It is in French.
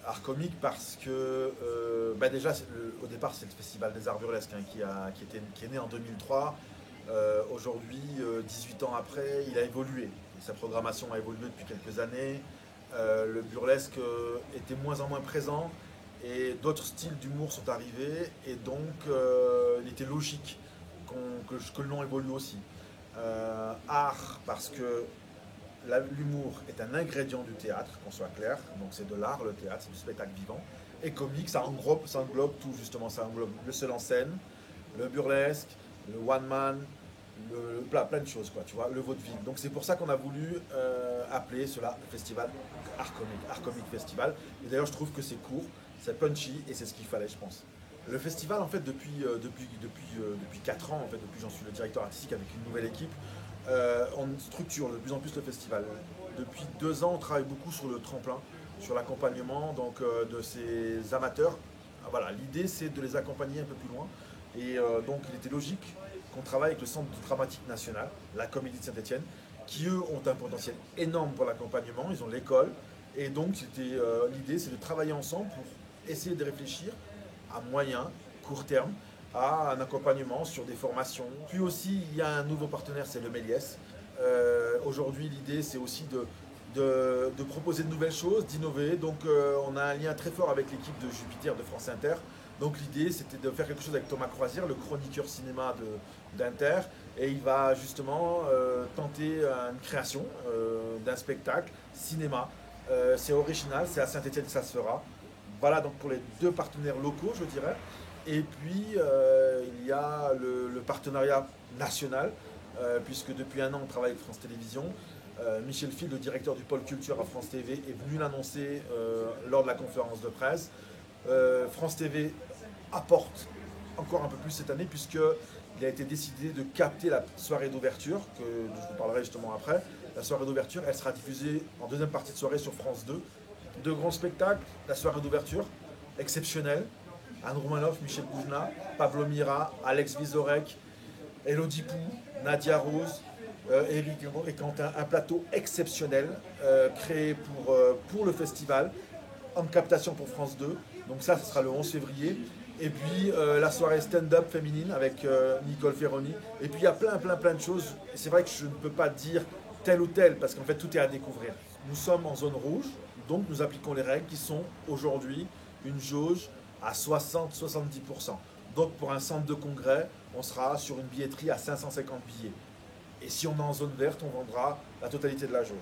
Art comique parce que déjà au départ c'est le Festival des Arts Burlesques hein, qui est né en 2003. Aujourd'hui, 18 ans après, il a évolué. Sa programmation a évolué depuis quelques années. Le burlesque était moins en moins présent et d'autres styles d'humour sont arrivés et donc il était logique que le nom évolue aussi. Art parce que l'humour est un ingrédient du théâtre, qu'on soit clair, donc c'est de l'art, le théâtre, c'est du spectacle vivant. Et comique, ça englobe tout justement, ça englobe le seul en scène, le burlesque, le one man, plein de choses, quoi, tu vois, le vaudeville. Donc c'est pour ça qu'on a voulu appeler cela festival Art Comique Festival. Et d'ailleurs je trouve que c'est court, c'est punchy et c'est ce qu'il fallait, je pense. Le festival, en fait, depuis 4 ans, en fait, depuis que j'en suis le directeur artistique avec une nouvelle équipe, on structure de plus en plus le festival. Depuis 2 ans, on travaille beaucoup sur le tremplin, sur l'accompagnement donc, de ces amateurs. Voilà, l'idée c'est de les accompagner un peu plus loin. Et donc il était logique qu'on travaille avec le Centre dramatique national, la Comédie de Saint-Étienne, qui eux ont un potentiel énorme pour l'accompagnement, ils ont l'école. Et donc l'idée c'est de travailler ensemble pour essayer de réfléchir à moyen, court terme, à un accompagnement sur des formations. Puis aussi, il y a un nouveau partenaire, c'est le Méliès. Aujourd'hui, l'idée, c'est aussi de proposer de nouvelles choses, d'innover. Donc, on a un lien très fort avec l'équipe de Jupiter de France Inter. Donc, l'idée, c'était de faire quelque chose avec Thomas Croisière, le chroniqueur cinéma d'Inter. Et il va justement tenter une création d'un spectacle cinéma. C'est original, c'est à Saint-Étienne que ça se fera. Voilà donc pour les deux partenaires locaux, je dirais. Et puis, il y a le partenariat national, puisque depuis un an, on travaille avec France Télévisions. Michel Fil, le directeur du pôle culture à France TV, est venu l'annoncer lors de la conférence de presse. France TV apporte encore un peu plus cette année, puisqu'il a été décidé de capter la soirée d'ouverture, dont je vous parlerai justement après. La soirée d'ouverture, elle sera diffusée en deuxième partie de soirée sur France 2. Deux grands spectacles, la soirée d'ouverture, exceptionnelle. Anne Romanoff, Michel Gouvenat, Pablo Mira, Alex Vizorek, Elodie Pou, Nadia Rose, Eric et Quentin. Un plateau exceptionnel créé pour le festival, en captation pour France 2. Donc ça, ce sera le 11 février. Et puis la soirée stand-up féminine avec Nicole Ferroni. Et puis il y a plein de choses. Et c'est vrai que je ne peux pas dire tel ou tel, parce qu'en fait tout est à découvrir. Nous sommes en zone rouge, donc nous appliquons les règles qui sont aujourd'hui une jauge à 60-70%. Donc pour un centre de congrès, on sera sur une billetterie à 550 billets. Et si on est en zone verte, on vendra la totalité de la jauge.